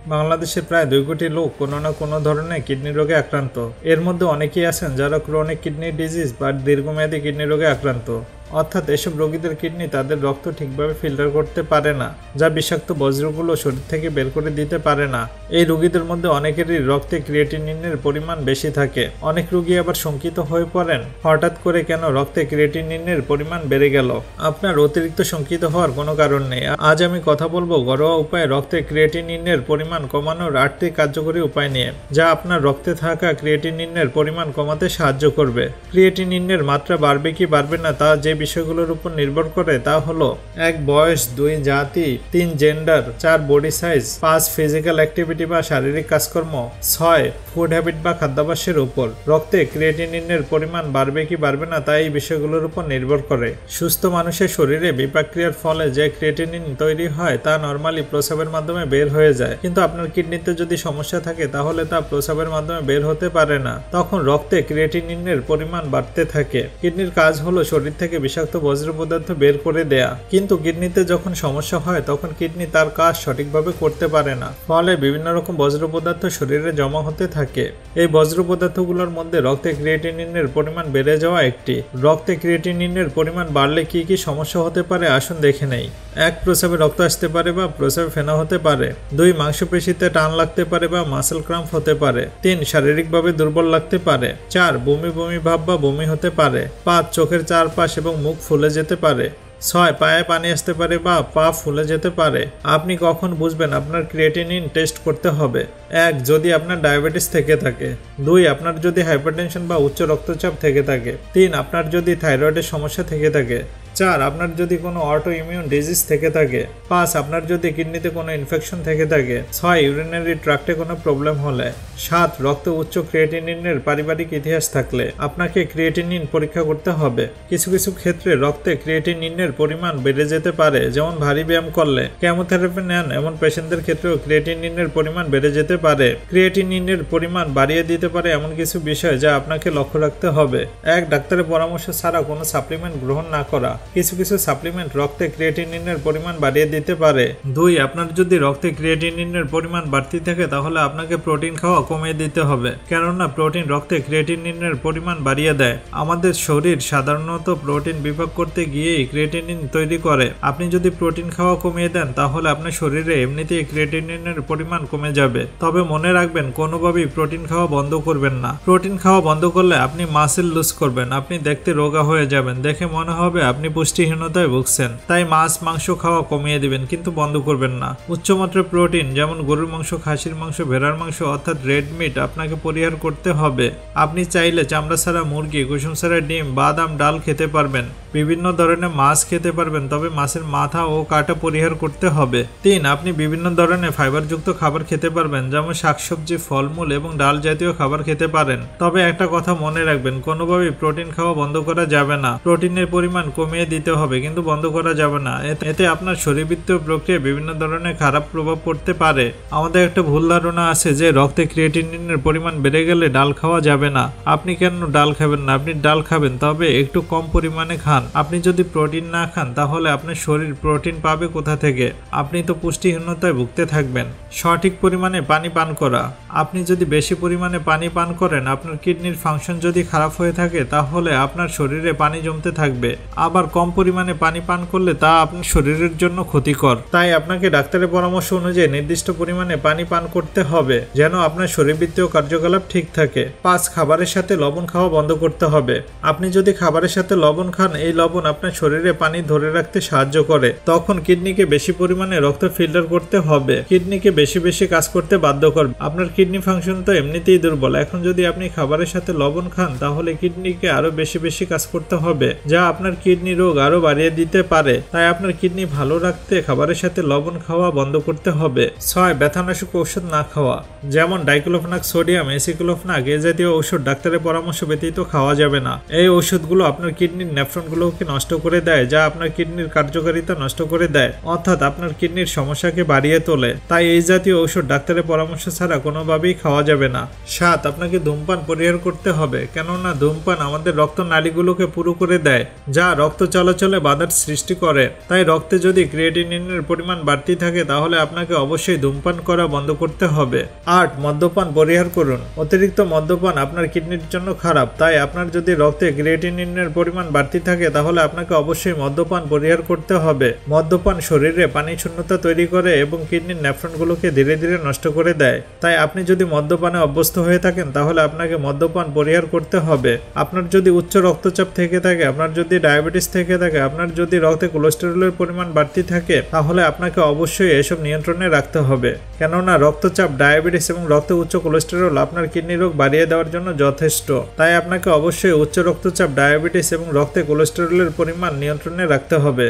বাংলাদেশের প্রায় 2 কোটি লোক কোনো না কোনো ধরনের কিডনি রোগে আক্রান্ত। এর মধ্যে অনেকেই আছেন যারা ক্রনিক কিডনি ডিজিজ বা দীর্ঘমেয়াদী কিডনি রোগে আক্রান্ত, অর্থাৎ এসব রোগীদের কিডনি তাদের রক্ত ঠিকভাবে ফিল্টার করতে পারে না, যা বিষাক্ত বজ্রগুলো শরীর থেকে বের করে দিতে পারে না। এই রোগীদের মধ্যে অনেকেরই রক্তে ক্রিয়েটিনিনের পরিমাণ বেশি থাকে। অনেক রোগী আবার শঙ্কিত হয়ে পড়েন, হঠাৎ করে কেন রক্তে ক্রিয়েটিনিনের পরিমাণ বেড়ে গেল। আপনার অতিরিক্ত শঙ্কিত হওয়ার কোনো কারণ নেই। আজ আমি কথা বলবো ঘরোয়া উপায়ে রক্তে ক্রিয়েটিনিনের পরিমাণ কমানোর 8টি কার্যকরী উপায় নিয়ে, যা আপনার রক্তে থাকা ক্রিয়েটিনিনের পরিমাণ কমাতে সাহায্য করবে। ক্রিয়েটিনিনের মাত্রা বাড়বে কি বাড়বে না তা যে বিষয়গুলোর উপর নির্ভর করে তা হলো 1 বয়স, 2 জাতি, 3 gender, 4 body size, 5 physical activity বা শারীরিক কাজকর্ম, 6 ফুড হ্যাবিট বা খাদ্যাভ্যাসের উপর। রক্তে ক্রিয়েটিনিনের পরিমাণ বাড়বে কি বাড়বে না তা এই বিষয়গুলোর উপর নির্ভর করে। সুস্থ মানুষের শরীরে বিপাক্রিয়ার ফলে যে ক্রিয়েটিনিন তৈরি হয় তা নরমালি প্রস্রাবের মাধ্যমে বের হয়ে যায়, কিন্তু আপনার কিডনিতে যদি সমস্যা থাকে তাহলে তা প্রস্রাবের মাধ্যমে বের হতে পারে না। তখন রক্তে ক্রিয়েটিনিনের পরিমাণ বাড়তে থাকে। কিডনির কাজ হলো শরীর থেকে বিষাক্ত বজ্র পদার্থ বের করে দেয়া, কিন্তু কিডনিতে যখন সমস্যা হয় তখন কিডনি তার কাজ সঠিকভাবে করতে পারে না, ফলে বিভিন্ন রকম বজ্র পদার্থ শরীরে জমা হতে থাকে। এই বজ্র পদার্থগুলোর মধ্যে রক্তে ক্রিয়েটিনিনের পরিমাণ বেড়ে যাওয়া একটি। রক্তে ক্রিয়েটিনিনের পরিমাণ বাড়লে কি কি সমস্যা হতে পারে আসুন দেখে নেই। 1 প্রস্রাবে রক্ত আসতে পারে বা প্রস্রাবে ফেনা হতে পারে। 2 মাংসপেশিতে টান লাগতে পারে বা মাসেল ক্রাম্প হতে পারে। 3 শারীরিকভাবে দুর্বল লাগতে পারে। 4 বমি বমি ভাব বা বমি হতে পারে। 5 চোখের চারপাশ এবং মুখ ফুলে যেতে পারে। 6 পায়ে পানি আসতে পারে বা পা ফুলে যেতে পারে। আপনি কখন বুঝবেন আপনার ক্রিয়েটিনিন টেস্ট করতে হবে? 1 যদি আপনার ডায়াবেটিস থেকে থাকে। 2 আপনার যদি হাইপারটেনশন বা উচ্চ রক্তচাপ থেকে থাকে। 3 আপনার যদি থাইরয়েডের সমস্যা থেকে থাকে। 4 আপনার যদি কোনো অটো ইমিউন ডিজিজ থেকে থাকে। 5 আপনার যদি কিডনিতে কোনো ইনফেকশন থেকে থাকে। 6 ইউরিনারি ট্র্যাক্টে কোনো প্রবলেম হলে। 7 রক্তে উচ্চ ক্রিয়েটিনিনের পারিবারিক ইতিহাস থাকলে আপনাকে ক্রিয়েটিনিন পরীক্ষা করতে হবে। কিছু কিছু ক্ষেত্রে রক্তে ক্রিয়েটিনিনের পরিমাণ বেড়ে যেতে পারে, যেমন ভারী ব্যায়াম করলে। কেমোথেরাপি নেন এমন পেশেন্টদের ক্ষেত্রেও ক্রিয়েটিনিনের পরিমাণ বেড়ে যেতে পারে। ক্রিয়েটিনিনের পরিমাণ বাড়িয়ে দিতে পারে এমন কিছু বিষয় যা আপনাকে লক্ষ্য রাখতে হবে। 1 ডাক্তারের পরামর্শ ছাড়া কোনো সাপ্লিমেন্ট গ্রহণ না করা। কিছু কিছু সাপ্লিমেন্ট রক্তে ক্রিয়েটিনিনের পরিমাণ বাড়িয়ে দিতে পারে। 2 আপনার যদি রক্তে ক্রিয়েটিনিনের পরিমাণ বাড়তি থাকে তাহলে আপনাকে প্রোটিন খাওয়া কমিয়ে দিতে হবে, কেননা প্রোটিন রক্তে ক্রিয়েটিনিনের পরিমাণ বাড়িয়ে দেয়। আমাদের শরীর সাধারণত প্রোটিন বিভাগ করতে গিয়েই ক্রিয়েটিনিন তৈরি করে। আপনি যদি প্রোটিন খাওয়া কমিয়ে দেন তাহলে আপনার শরীরে এমনিতেই ক্রিয়েটিনিনের পরিমাণ কমে যাবে। তবে মনে রাখবেন, কোনোভাবেই প্রোটিন খাওয়া বন্ধ করবেন না। প্রোটিন খাওয়া বন্ধ করলে আপনি মাসেল লুজ করবেন, আপনি দেখতে রোগা হয়ে যাবেন, দেখে মনে হবে আপনি পুষ্টিহীনতায় ভুগছেন। তাই মাছ মাংস খাওয়া কমিয়ে দিবেন, কিন্তু বন্ধ করবেন না। উচ্চমাত্রার প্রোটিন যেমন গরুর মাংস, খাসির মাংস, ভেড়ার মাংস অর্থাৎ রেড মিট আপনাকে পরিহার করতে হবে। আপনি চাইলে চামড়া ছাড়া মুরগি, কুসুম ছাড়া ডিম, বাদাম, ডাল খেতে পারবেন। বিভিন্ন ধরনের মাছ খেতে পারবেন, তবে মাছের মাথা ও কাঁটা পরিহার করতে হবে। 3 আপনি বিভিন্ন ধরনের ফাইবারযুক্ত খাবার খেতে পারবেন, যেমন শাকসবজি, ফলমূল এবং ডাল জাতীয় খাবার খেতে পারেন। তবে একটা কথা মনে রাখবেন, কোনোভাবেই প্রোটিন খাওয়া বন্ধ করা যাবে না। প্রোটিনের পরিমাণ কমিয়ে দিতে হবে, কিন্তু বন্ধ করা যাবে না। এতে আপনার শরীরবৃত্তীয় প্রক্রিয়ায় বিভিন্ন ধরনের খারাপ প্রভাব পড়তে পারে। আমাদের একটা ভুল ধারণা আছে যে রক্তে ক্রিয়েটিনিনের পরিমাণ বেড়ে গেলে ডাল খাওয়া যাবে না। আপনি কেন ডাল খাবেন না? আপনি ডাল খাবেন, তবে একটু কম পরিমাণে খান। আপনি যদি প্রোটিন না খান তাহলে আপনার শরীর প্রোটিন পাবে কোথা থেকে? আপনি তো পুষ্টিহীনতায় ভুগতে থাকবেন। সঠিক পরিমাণে পানি পান করা। আপনি যদি বেশি পরিমাণে পানি পান করেন, আপনার কিডনির ফাংশন যদি খারাপ হয়ে থাকে তাহলে আপনার শরীরে পানি জমতে থাকবে। আবার কম পরিমাণে পানি পান করলে তা আপনার শরীরের জন্য ক্ষতিকর। তাই আপনাকে ডাক্তারের পরামর্শ অনুযায়ী নির্দিষ্ট পরিমাণে পানি পান করতে হবে, যেন আপনার শরীরবৃত্তীয় কার্যকলাপ ঠিক থাকে। 5 খাবারের সাথে লবণ খাওয়া বন্ধ করতে হবে। আপনি যদি খাবারের সাথে লবণ খান, এই লবণ আপনার শরীরে পানি ধরে রাখতে সাহায্য করে। তখন কিডনিকে বেশি পরিমাণে রক্ত ফিল্টার করতে হবে, কিডনিকে বেশি বেশি কাজ করতে বাধ্য করবে। আপনার কিডনি ফাংশন তো এমনিতেই দুর্বল, এখন যদি আপনি খাবারের সাথে লবণ খান তাহলে কিডনিকে আরো বেশি বেশি কাজ করতে হবে, যা আপনার কিডনি রোগ আরো বাড়িয়ে দিতে পারে। তাই আপনার কিডনি ভালো রাখতে খাবারের সাথে লবণ খাওয়া বন্ধ করতে হবে। 6 ব্যথানাশক ঔষধ না খাওয়া, যেমন ডাইক্লোফেনাক সোডিয়াম, এসিক্লোফেনাক এ জাতীয় ঔষধ ডাক্তারের পরামর্শ ব্যতীত খাওয়া যাবে না। এই ঔষধগুলো আপনার কিডনির নেফ্রনগুলোকে নষ্ট করে দেয়, যা আপনার কিডনির কার্যকারিতা নষ্ট করে দেয়, অর্থাৎ আপনার কিডনির সমস্যাকে বাড়িয়ে তোলে। তাই এই জাতীয় ঔষধ ডাক্তারের পরামর্শ ছাড়া কোনোভাবেই খাওয়া যাবে না। 7 আপনাকে ধূমপান পরিহার করতে হবে, কেননা ধূমপান আমাদের রক্ত নালীগুলোকে পুরো করে দেয়, যা রক্ত চলাচলে বাধার সৃষ্টি করে। তাই রক্তে যদি ক্রিয়েটিনিনের পরিমাণ বাড়তি থাকে তাহলে আপনাকে অবশ্যই ধূমপান করা বন্ধ করতে হবে। 8. মদ্যপান পরিহার করুন। অতিরিক্ত মদ্যপান আপনার কিডনির জন্য খারাপ। তাই আপনার যদি রক্তে ক্রিয়েটিনিনের পরিমাণ বাড়তি থাকে তাহলে আপনাকে অবশ্যই মদ্যপান পরিহার করতে হবে। মদ্যপান শরীরে পানি শূন্যতা তৈরি করে এবং কিডনির নেফ্রনগুলোকে ধীরে ধীরে নষ্ট করে দেয়। তাই আপনি যদি মদ্যপানে অভ্যস্ত হয়ে থাকেন তাহলে আপনাকে মদ্যপান পরিহার করতে হবে। আপনার যদি উচ্চ রক্তচাপ থেকে থাকে, আপনার যদি ডায়াবেটিস থেকে থাকে, আপনার যদি রক্তে কোলেস্টেরলের পরিমাণ বাড়তি থাকে তাহলে আপনাকে অবশ্যই এসব নিয়ন্ত্রণে রাখতে হবে। কেননা রক্তচাপ, ডায়াবেটিস এবং রক্তে উচ্চ কোলেস্টেরল আপনার কিডনি রোগ বাড়িয়ে দেওয়ার জন্য যথেষ্ট। তাই আপনাকে অবশ্যই উচ্চ রক্তচাপ, ডায়াবেটিস এবং রক্তে কোলেস্টেরলের পরিমাণ নিয়ন্ত্রণে রাখতে হবে।